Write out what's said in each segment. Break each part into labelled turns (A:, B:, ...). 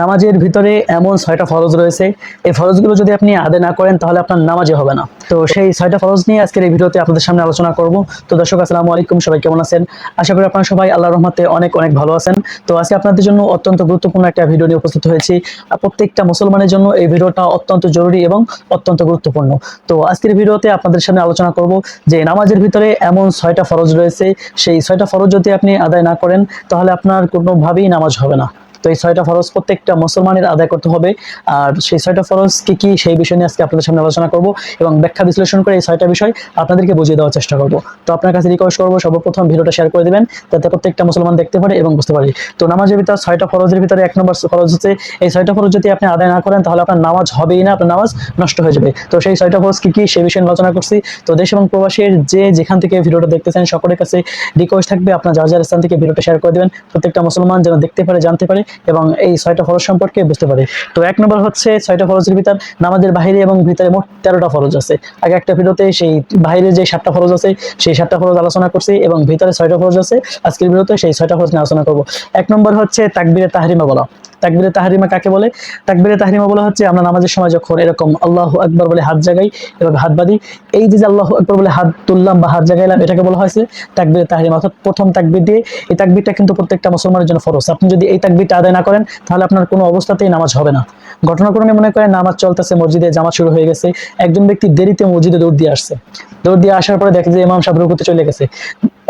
A: নামাজের ভিতরে এমন 6টা ফরজ রয়েছে, এই ফরজগুলো যদি আপনি আদায় না করেন তাহলে আপনার নামাজই হবে না। তো সেই 6টা ফরজ নিয়ে আজকের এই ভিডিওতে আপনাদের সামনে আলোচনা করব। তো দর্শক, আসসালামু আলাইকুম, সবাই কেমন আছেন? আশা করি আপনারা সবাই আল্লাহর রহমতে অনেক অনেক ভালো আছেন। তো আজকে আপনাদের জন্য অত্যন্ত গুরুত্বপূর্ণ একটা ভিডিও নিয়ে উপস্থিত হয়েছি। প্রত্যেকটা মুসলমানের জন্য এই ভিডিওটা অত্যন্ত জরুরি এবং অত্যন্ত গুরুত্বপূর্ণ। তো আজকের ভিডিওতে আপনাদের সামনে আলোচনা করব যে নামাজের ভিতরে এমন 6টা ফরজ রয়েছে, সেই 6টা ফরজ যদি আপনি আদায় না করেন তাহলে আপনার কোনোভাবেই নামাজ হবে না। তো এই 6টা ফরজ প্রত্যেকটা মুসলমানের আদায় করতে হবে। আর সেই 6টা ফরজ কি কি সেই বিষয় নিয়ে আজকে আপনাদের সামনে আলোচনা করব এবং ব্যাখ্যা বিশ্লেষণ করে এই 6টা বিষয় আপনাদেরকে বুঝিয়ে দেওয়ার চেষ্টা করব। তো আপনার কাছে রিকোয়েস্ট করব সর্বপ্রথম ভিডিওটা শেয়ার করে দিবেন যাতে প্রত্যেকটা মুসলমান দেখতে পারে এবং বুঝতে পারে। তো নামাজের ভিতরে 6টা ফরজের ভিতরে 1 নম্বর ফরজ হচ্ছে, এই 6টা ফরজ যদি আপনি আদায় না করেন তাহলে আপনার নামাজ হবেই না, আপনার নামাজ নষ্ট হয়ে যাবে। তো সেই 6টা ফরজ কি কি সেই বিষয়ে আলোচনা করছি। তো দেশ এবং প্রবাসীর যেখান থেকে ভিডিওটা দেখতেছেন সকলের কাছে রিকোয়েস্ট থাকবে আপনার যার যার স্থান থেকে ভিডিওটা শেয়ার করে দিবেন, প্রত্যেকটা মুসলমান যেন দেখতে পারে, জানতে পারে এবং এই 6টা ফরজ সম্পর্কে বুঝতে পারে। তো 1 নম্বর হচ্ছে 6টা ফরজের ভিতর নামাজের বাইরে এবং ভিতরে মোট 13টা ফরজ আছে। আগে একটা ভিডিওতে সেই বাইরে যে 7টা ফরজ আছে সেই 7টা ফরজ আলোচনা করছি এবং ভিতরে 6টা ফরজ আছে। আজকের ভিডিওতে সেই 6টা ফরজ নিয়ে আলোচনা করব। 1 নম্বর হচ্ছে তাকবীরে তাহরিমা বলা। তাকবীরে তাহরিমা কাকে বলে? তাকবীরে তাহরিমা বলা হচ্ছে আমরা নামাজের সময় যখন এরকম আল্লাহু আকবার বলে হাত জাগাই এবং হাত বাঁধি, এই যে আল্লাহু আকবার বলে হাত তুললাম বা হাত জাগাইলাম, এটাকে বলা হয়েছে তাকবীরে তাহরিমা, অর্থাৎ প্রথম তাকবীর দিয়ে। এই তাকবীরটা কিন্তু প্রত্যেকটা মুসলমানের জন্য ফরজ। আপনি যদি এই তাকবীরটা আদায় না করেন তাহলে আপনার কোনো অবস্থাতেই নামাজ হবে না। ঘটনাক্রমে মনে করেন নামাজ চলতেছে, মসজিদে জামাত শুরু হয়ে গেছে, একজন ব্যক্তি দেরিতে মসজিদে দৌড় দিয়ে আসছে, দৌড় দিয়ে আসার পরে দেখে যে ইমাম সাহেব রুকুতে চলে গেছে।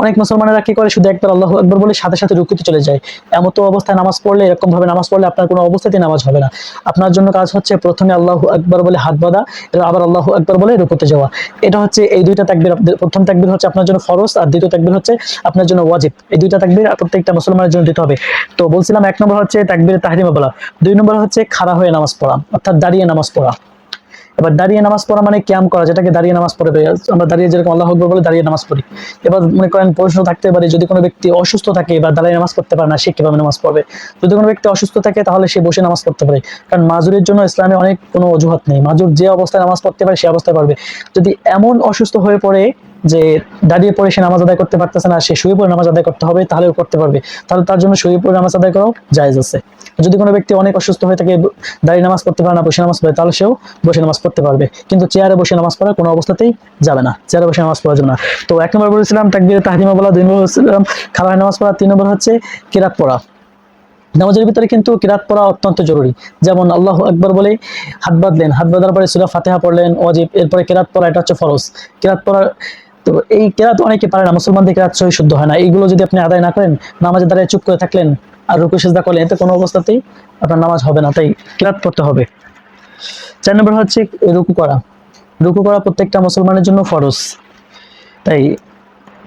A: অনেক মুসলমানেরা কি করে, শুধু একবার আল্লাহু আকবার বলে সাথে সাথে রুকুতে চলে যায়। এমতো অবস্থায় নামাজ পড়লে, এরকম ভাবে নামাজ পড়লে আপনার কোনো অবস্থাতেই নামাজ হবে না। আপনার জন্য কাজ হচ্ছে প্রথমে আল্লাহু আকবার বলে হাত বাঁধা, আবার আল্লাহু আকবার বলে রুকুতে যাওয়া। এটা হচ্ছে এই দুইটা তাকবীর। প্রথম তাকবীর হচ্ছে আপনার জন্য ফরজ আর দ্বিতীয় তাকবীর হচ্ছে আপনার জন্য ওয়াজিব। এই দুইটা তাকবীর প্রত্যেকটা মুসলমানের জন্য দিতে হবে। তো বলছিলাম 1 নম্বর হচ্ছে তাকবীরে তাহরিমা বলা, 2 নম্বর হচ্ছে খাড়া হয়ে নামাজ পড়া, অর্থাৎ দাঁড়িয়ে নামাজ পড়া। এবার দাঁড়িয়ে নামাজ পড়া মানে কিয়াম করা, যেটাকে দাঁড়িয়ে নামাজ পড়ে আমরা দাঁড়িয়ে যেরকম আল্লাহু আকবার বলে দাঁড়িয়ে নামাজ পড়ি। এবার মনে করেন প্রশ্ন থাকতে পারে, যদি কোনো ব্যক্তি অসুস্থ থাকে বা দাঁড়িয়ে নামাজ পড়তে পারে না, সে কিভাবে নামাজ পড়বে? যদি কোনো ব্যক্তি অসুস্থ থাকে তাহলে সে বসে নামাজ পড়তে পারে, কারণ মাজুরের জন্য ইসলামে অনেক কোনো অজুহাত নেই। মাজুর যে অবস্থায় নামাজ পড়তে পারে সে অবস্থায় পারবে। যদি এমন অসুস্থ হয়ে পড়ে যে দাঁড়িয়ে পড়ে সে নামাজ আদায় করতে পারতেছে না, সে শুয়ে পড়ে নামাজ আদায় করতে হবে, তাহলেও করতে পারবে, তাহলে তার জন্য শুয়ে পড়ে নামাজ আদায় করাও জায়েজ আছে। যদি কোনো ব্যক্তি অনেক অসুস্থ হয়ে থাকে, দাঁড়িয়ে নামাজ পড়তে পারে না, বসে নামাজ পড়ে, তাহলে সেও বসে নামাজ পড়তে পারবে, কিন্তু চেয়ারে বসে নামাজ পড়া কোনো অবস্থাতেই যাবে না, চেয়ারে বসে নামাজ পড়া যাবে না। তো 1 নম্বর বলেছিলাম তাকবীরে তাহরিমা বলা, 2 নম্বর বলেছিলাম খাড়া হয়ে নামাজ পড়া, 3 নম্বর হচ্ছে কিরাত পড়া। নামাজের ভিতরে কিন্তু কিরাত পড়া অত্যন্ত জরুরি। যেমন আল্লাহু আকবার বলে হাত বাঁধলেন, হাত বাঁধার পরে সূরা ফাতিহা পড়লেন ওয়াজিব, এরপরে কিরাত পড়া, এটা হচ্ছে ফরজ। কিরাত পড়া, তো এই কিরাত অনেকে পারে না, মুসলমানদের কিরাত সহি শুদ্ধ হয় না। এইগুলো যদি আপনি আদায় না করেন, নামাজে দাঁড়িয়ে চুপ করে থাকলেন আর রুকু সিজদা করলেন, এতে কোনো অবস্থাতেই আপনার নামাজ হবে না, তাই কিরাত পড়তে হবে। 4 নম্বর হচ্ছে রুকু করা। রুকু করা প্রত্যেকটা মুসলমানের জন্য ফরজ। তাই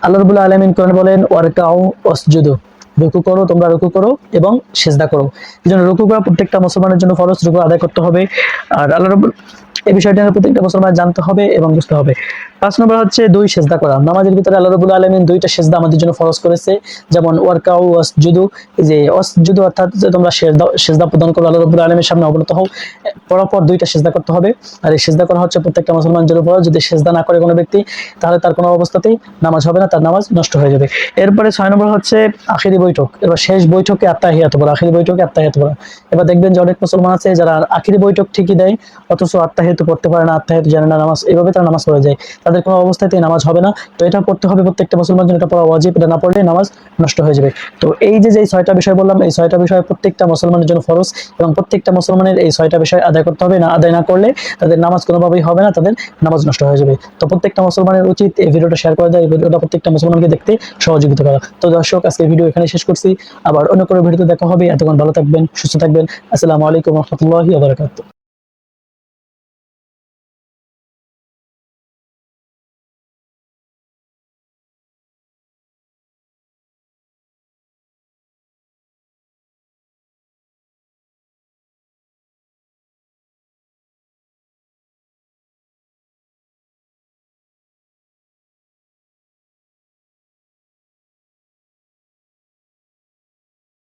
A: আল্লাহ রাব্বুল আলামিন কোরআনে বলেন ওয়ারকাউ ওয়াসজুদু, রুকু করো, তোমরা রুকু করো এবং সিজদা করো। এজন্য রুকু করা প্রত্যেকটা মুসলমানের জন্য ফরজ, রুকু আদায় করতে হবে। আর আল্লাহ রাব্বুল এই বিষয়টা প্রত্যেকটা মুসলমান জানতে হবে এবং বুঝতে হবে। 5 নম্বর হচ্ছে 2 সিজদা করা। নামাজের ভিতরে আল্লাহ রাব্বুল আলামিন 2টা সিজদা আমাদের জন্য ফরজ করেছে, যেমন ওয়ারকাউ ওয়াসজুদু, এই যে ওয়াসজুদু অর্থাৎ যে তোমরা সিজদা প্রদান করো, আল্লাহ রাব্বুল আলামিনের সামনে অবনত হও, পরপর 2টা সিজদা করতে হবে। আর এই সিজদা করা হচ্ছে প্রত্যেকটা মুসলমানের জন্য ফরজ। যদি সিজদা না করে কোনো ব্যক্তি তাহলে তার কোনো অবস্থাতেই নামাজ হবে না, তার নামাজ নষ্ট হয়ে যাবে। এরপরে 6 নম্বর হচ্ছে আখিরি বৈঠক। এবার শেষ বৈঠকে আত্তাহিয়াত পড়া, আখিরি বৈঠকে আত্তাহিয়াত পড়া। এবার দেখবেন যে অনেক মুসলমান আছে যারা আখিরি বৈঠক ঠিকই দেয় অথচ আত্তাহিয়াত পড়তে পারে না, আত্তাহিয়াত জানে না, নামাজ এইভাবে তারা নামাজ পড়ে যায়, তাদের কোনো অবস্থাতেই নামাজ হবে না। তো এটা পড়তে হবে প্রত্যেকটা মুসলমান জন্য, এটা পড়া ওয়াজিব, এটা না পড়লে নামাজ নষ্ট হয়ে যাবে। তো এই যে 6টা বিষয় বললাম, এই 6টা বিষয় প্রত্যেকটা মুসলমানের জন্য ফরজ এবং প্রত্যেকটা মুসলমানের এই 6টা বিষয় আদায় করতে হবে। না আদায় না করলে তাদের নামাজ কোনোভাবেই হবে না, তাদের নামাজ নষ্ট হয়ে যাবে। তো প্রত্যেকটা মুসলমানের উচিত এই ভিডিওটা শেয়ার করে দেয়, এই ভিডিওটা প্রত্যেকটা মুসলমানকে দেখতে সহযোগিতা করা। তো দর্শক, আজকে ভিডিও এখানে শেষ করছি, আবার অন্য কোনো ভিডিওতে দেখা হবে। এতক্ষণ ভালো থাকবেন, সুস্থ থাকবেন। আসসালামু আলাইকুম ওয়া রাহমাতুল্লাহি ওয়া বারাকাতুহু।